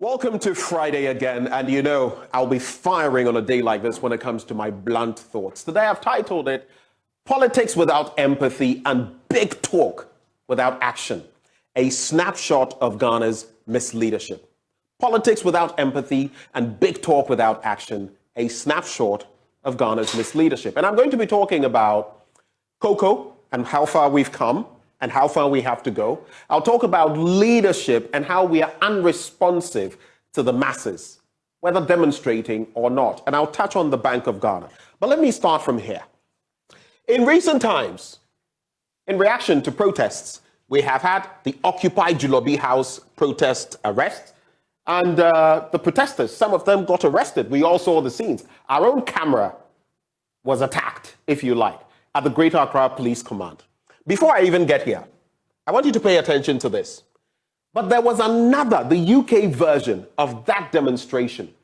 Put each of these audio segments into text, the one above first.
Welcome to Friday again, and you know, I'll be firing on a day like this when it comes to my blunt thoughts. Today I've titled it, Politics Without Empathy and Big Talk Without Action, a snapshot of Ghana's misleadership. Politics without empathy and big talk without action, a snapshot of Ghana's misleadership. And I'm going to be talking about cocoa and how far we've come, and how far we have to go. I'll talk about leadership and how we are unresponsive to the masses, whether demonstrating or not. And I'll touch on the Bank of Ghana. But let me start from here. In recent times, in reaction to protests, we have had the Occupy Julobi House protest arrest. And the protesters, some of them got arrested. We all saw the scenes. Our own camera was attacked, if you like, at the Greater Accra Police Command. Before I even get here, I want you to pay attention to this. But there was another, the UK version of that demonstration.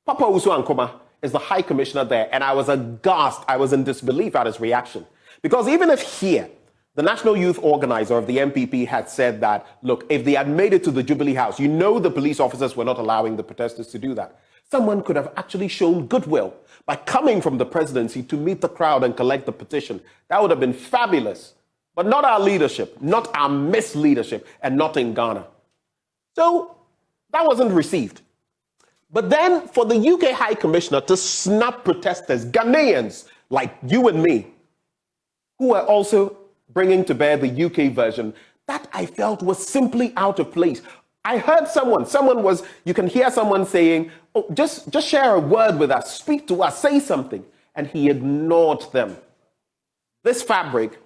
Papa Usu Ankoma is the High Commissioner there, and I was aghast, I was in disbelief at his reaction. Because even if here, the National Youth Organizer of the MPP had said that, look, if they had made it to the Jubilee House, you know the police officers were not allowing the protesters to do that. Someone could have actually shown goodwill by coming from the presidency to meet the crowd and collect the petition. That would have been fabulous. But not our leadership, not our misleadership, and not in Ghana. So that wasn't received. But then for the UK High Commissioner to snap protesters, Ghanaians like you and me, who were also bringing to bear the UK version, that I felt was simply out of place. I heard someone was, you can hear someone saying, oh, just share a word with us, speak to us, say something. And he ignored them. This fabric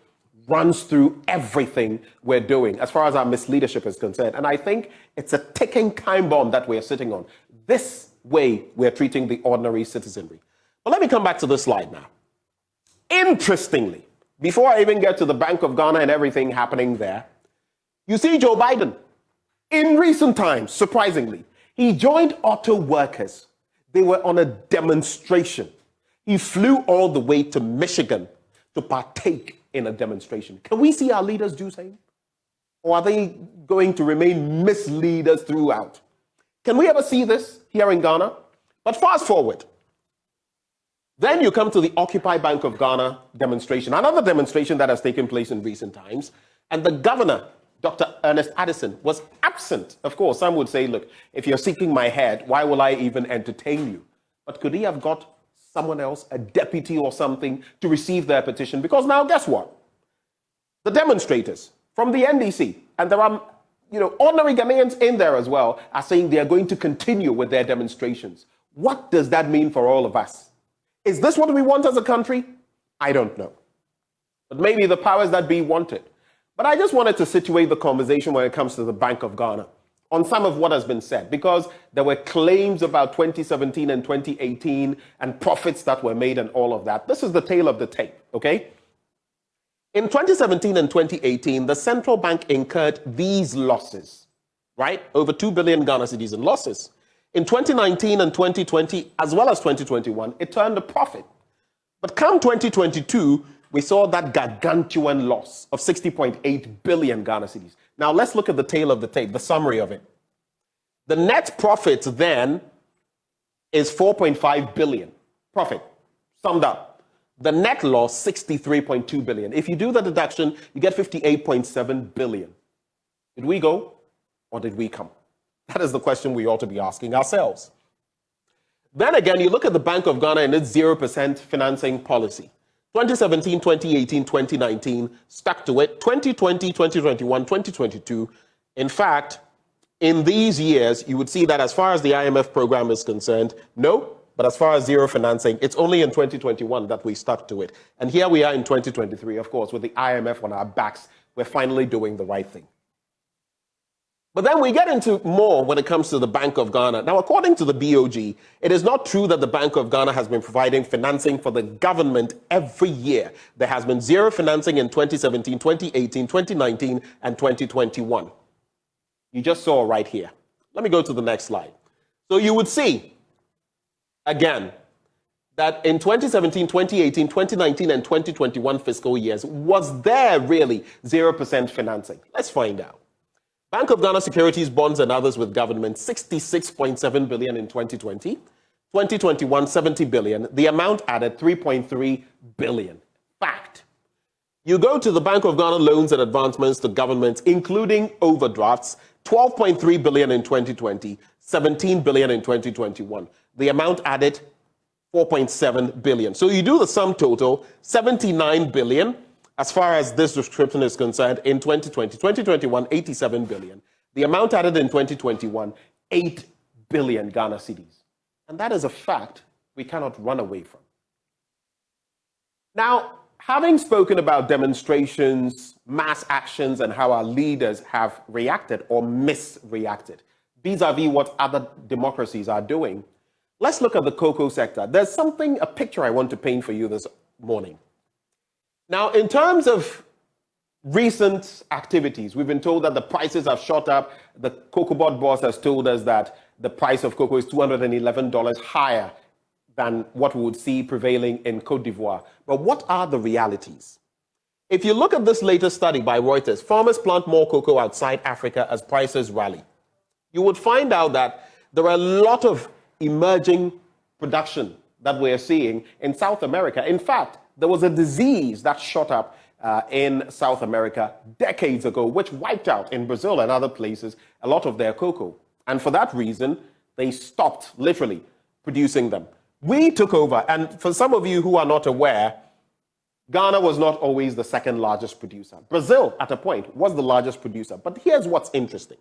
runs through everything we're doing as far as our misleadership is concerned. And I think it's a ticking time bomb that we're sitting on. This way we're treating the ordinary citizenry. But let me come back to this slide now. Interestingly, before I even get to the Bank of Ghana and everything happening there, you see Joe Biden. In recent times, surprisingly, he joined auto workers. They were on a demonstration. He flew all the way to Michigan to partake in a demonstration. Can we see our leaders do same? Or are they going to remain misleaders throughout? Can we ever see this here in Ghana? But fast forward. Then you come to the Occupy Bank of Ghana demonstration, another demonstration that has taken place in recent times. And the governor, Dr. Ernest Addison, was absent. Of course, some would say, look, if you're seeking my head, why will I even entertain you? But could he have got someone else, a deputy or something, to receive their petition? Because now, guess what? The demonstrators from the NDC, and there are, ordinary Ghanaians in there as well, are saying they are going to continue with their demonstrations. What does that mean for all of us? Is this what we want as a country? I don't know. But maybe the powers that be want it. But I just wanted to situate the conversation when it comes to the Bank of Ghana on some of what has been said, because there were claims about 2017 and 2018 and profits that were made and all of that. This is the tale of the tape, okay? In 2017 and 2018, the central bank incurred these losses, right? Over 2 billion Ghana cedis in losses. In 2019 and 2020, as well as 2021, it turned a profit. But come 2022, we saw that gargantuan loss of 60.8 billion Ghana cedis. Now let's look at the tail of the tape, the summary of it. The net profit then is 4.5 billion profit, summed up. The net loss, 63.2 billion. If you do the deduction, you get 58.7 billion. Did we go or did we come? That is the question we ought to be asking ourselves. Then again, you look at the Bank of Ghana and its 0% financing policy. 2017, 2018, 2019, stuck to it. 2020, 2021, 2022. In fact, in these years, you would see that as far as the IMF program is concerned, no, but as far as zero financing, it's only in 2021 that we stuck to it. And here we are in 2023, of course, with the IMF on our backs. We're finally doing the right thing. But then we get into more when it comes to the Bank of Ghana. Now, according to the BOG, it is not true that the Bank of Ghana has been providing financing for the government every year. There has been zero financing in 2017, 2018, 2019, and 2021. You just saw right here. Let me go to the next slide. So you would see, again, that in 2017, 2018, 2019, and 2021 fiscal years, was there really 0% financing? Let's find out. Bank of Ghana securities, bonds, and others with government, 66.7 billion in 2020. 2021, 70 billion. The amount added 3.3 billion. Fact. You go to the Bank of Ghana loans and advancements to governments, including overdrafts, 12.3 billion in 2020, 17 billion in 2021. The amount added 4.7 billion. So you do the sum total, 79 billion, as far as this description is concerned, in 2020. 2021, 87 billion. The amount added in 2021, 8 billion Ghana cedis. And that is a fact we cannot run away from. Now, having spoken about demonstrations, mass actions, and how our leaders have reacted or misreacted vis-a-vis what other democracies are doing, let's look at the cocoa sector. There's a picture I want to paint for you this morning. Now, in terms of recent activities, we've been told that the prices have shot up. The Cocoa Board boss has told us that the price of cocoa is $211 higher than what we would see prevailing in Côte d'Ivoire. But what are the realities? If you look at this latest study by Reuters, farmers plant more cocoa outside Africa as prices rally. You would find out that there are a lot of emerging production that we're seeing in South America. In fact, there was a disease that shot up in South America decades ago, which wiped out in Brazil and other places a lot of their cocoa. And for that reason, they stopped literally producing them. We took over, and for some of you who are not aware, Ghana was not always the second largest producer. Brazil, at a point, was the largest producer. But here's what's interesting.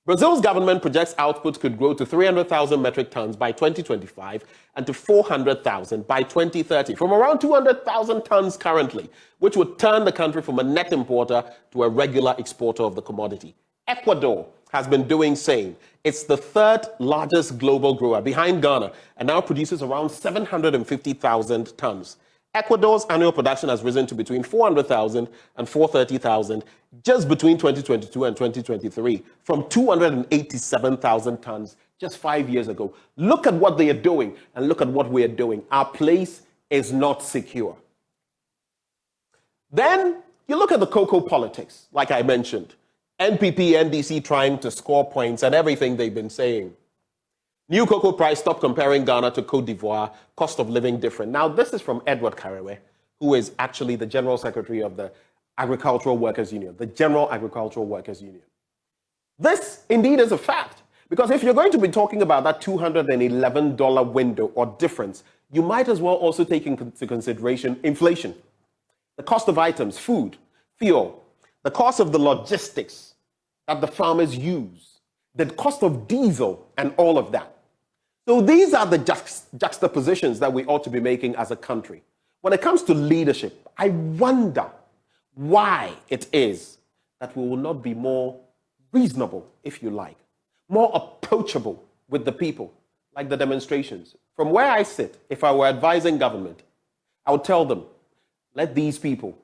Brazil's government projects output could grow to 300,000 metric tons by 2025 and to 400,000 by 2030, from around 200,000 tons currently, which would turn the country from a net importer to a regular exporter of the commodity. Ecuador has been doing same. It's the third largest global grower behind Ghana and now produces around 750,000 tons. Ecuador's annual production has risen to between 400,000 and 430,000 just between 2022 and 2023, from 287,000 tons just 5 years ago. Look at what they are doing and look at what we are doing. Our place is not secure. Then you look at the cocoa politics, like I mentioned. NPP, NDC trying to score points and everything they've been saying. New cocoa price, stop comparing Ghana to Côte d'Ivoire, cost of living different. Now, this is from Edward Karewe, who is actually the General Secretary of the Agricultural Workers Union, the General Agricultural Workers Union. This indeed is a fact, because if you're going to be talking about that $211 window or difference, you might as well also take into consideration inflation, the cost of items, food, fuel, the cost of the logistics that the farmers use, the cost of diesel, and all of that. So these are the juxtapositions that we ought to be making as a country. When it comes to leadership, I wonder why it is that we will not be more reasonable, if you like, more approachable with the people, like the demonstrations. From where I sit, if I were advising government, I would tell them, let these people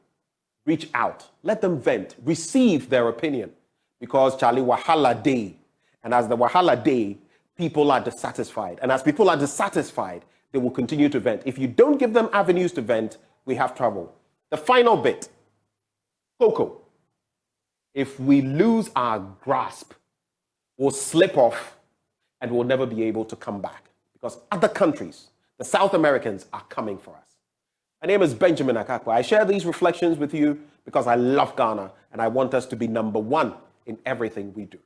reach out, let them vent, receive their opinion, because Charlie Wahala Day. And as the Wahala Day, people are dissatisfied. And as people are dissatisfied, they will continue to vent. If you don't give them avenues to vent, we have trouble. The final bit, cocoa. If we lose our grasp, we'll slip off and we'll never be able to come back, because other countries, the South Americans, are coming for us. My name is Benjamin Akakwa. I share these reflections with you because I love Ghana and I want us to be number one in everything we do.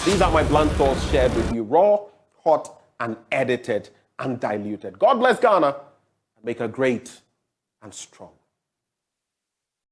These are my blunt thoughts shared with you, raw, hot, unedited, undiluted. God bless Ghana and make her great and strong.